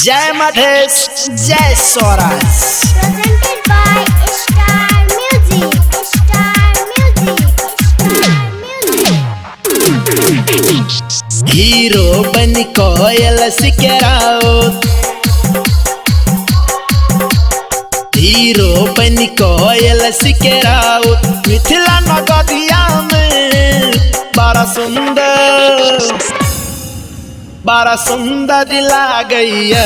जय मधेश जय Swaraj. Presented by Star Music. Hero बन कोयल सिकराओ, हीरो बन कोयल सिकराओ, मिथिला नगरिया में बड़ा सुंदर लागैया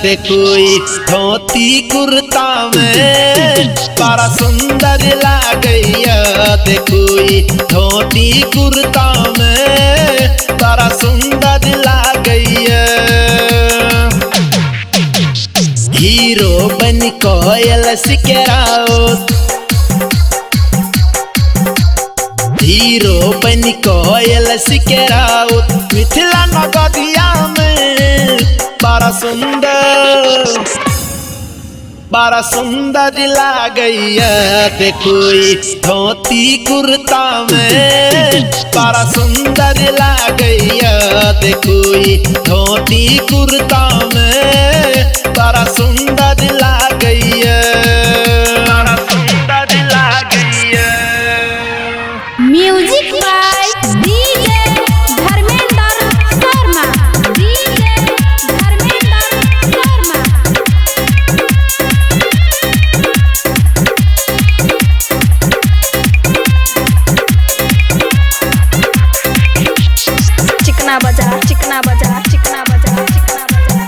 देखोई धोती कुर्ता में, बड़ा सुंदर लागैया देखोई धोती कुर्ता में, बड़ा सुंदर लागैया। हीरो बन कोयल सिकराओ, हीरो बन कोयल सिकराओ, मिथिला नगरिया में बड़ा सुंदर लागैया देखोई धोती कुर्ता में, बड़ा सुंदर लागैया देखोई धोती कुर्ता में, बड़ा सुंदर लागैया, बड़ा सुंदर लागैया। Music by DJ Dharmendra Sharma. DJ Dharmendra Sharma. चिकना बाजार, चिकना बाजार, चिकना बाजार, चिकना बाजार।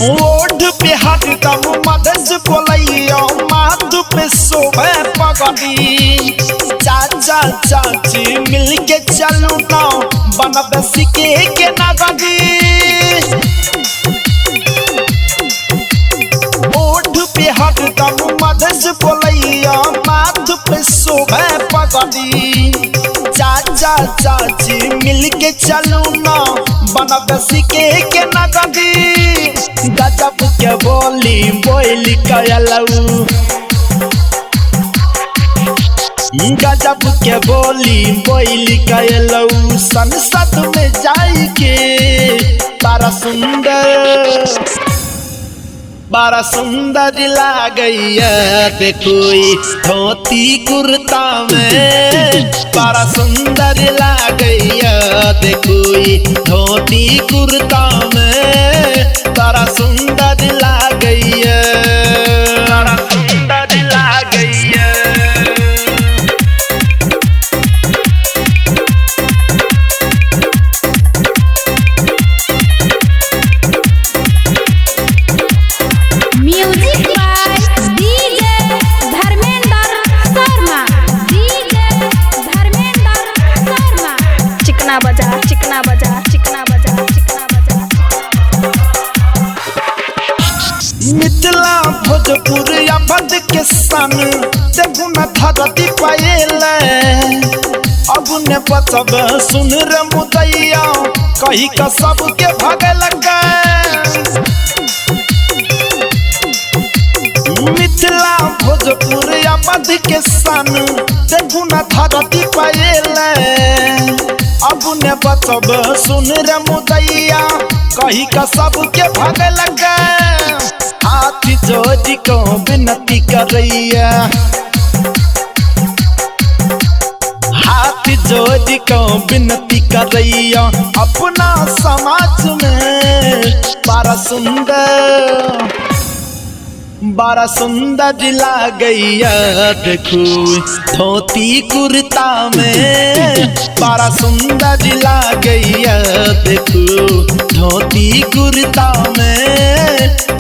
ओढ़ पे हरदम मदद बोलैया, माथ पे शोभे पगड़ी, चाचा चाची मिलके चलू ना बनब सिके के नगरी। ओढ़ पे हरदम मदद बोलैया, माथ पे शोभे पगड़ी, चाचा चाची मिलके चलू ना बनब सिके के नगरी। गजब के बोली बोली कयलऊ, गजब के बोली बोली कयलऊ, संसद में जाई के बड़ा सुंदर लागैया देखोई धोती कुर्ता में, बड़ा सुंदर लागैया देखोई धोती कुर्ता में, बड़ा सुंदर लागैया, बड़ा सुंदर लागैया। Music by DJ Dharmendra Sharma. DJ Dharmendra Sharma. चिकना बाजार, चिकना बाजार, चिकना बाजार, चिकना बाजार। मिथिला भोजपुर अवध के सन देखू न धरती पाएले, अब ने बचब सुन रे मुदैया कही का सबके भगल के। मिथिला भोजपुर अवध के सन देखू न धरती पाएले, अब ने बचब सुन रे मुदैया कही का सबके भगल के। हाथ जोड़ को विनती करैया, हाथ जोड़ को विनती करैया, अपना समाज में बड़ा सुंदर लागैया देखू धोती कुर्ता में, बड़ा सुंदर लागैया देखू धोती कुर्ता में,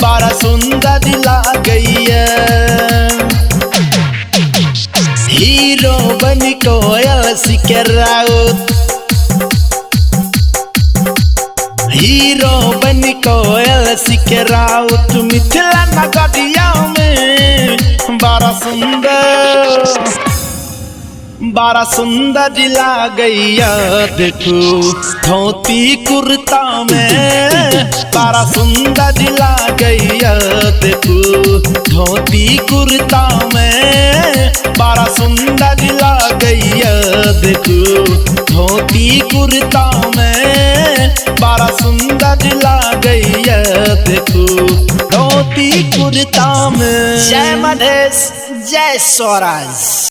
बड़ा सुंदर लागैया। हीरो बन कोयल सिकराओ, हीरो बन कोयल सिकराओ, तू मिथिला नगरिया में बड़ा सुंदर लागैया देखू धोती कुर्ता में, बड़ा सुंदर लागैया देखू धोती कुर्ता में, बड़ा सुंदर लागैया देखू धोती कुर्ता में, बड़ा सुंदर कुर्ता में। जय मधेश, जय स्वराज।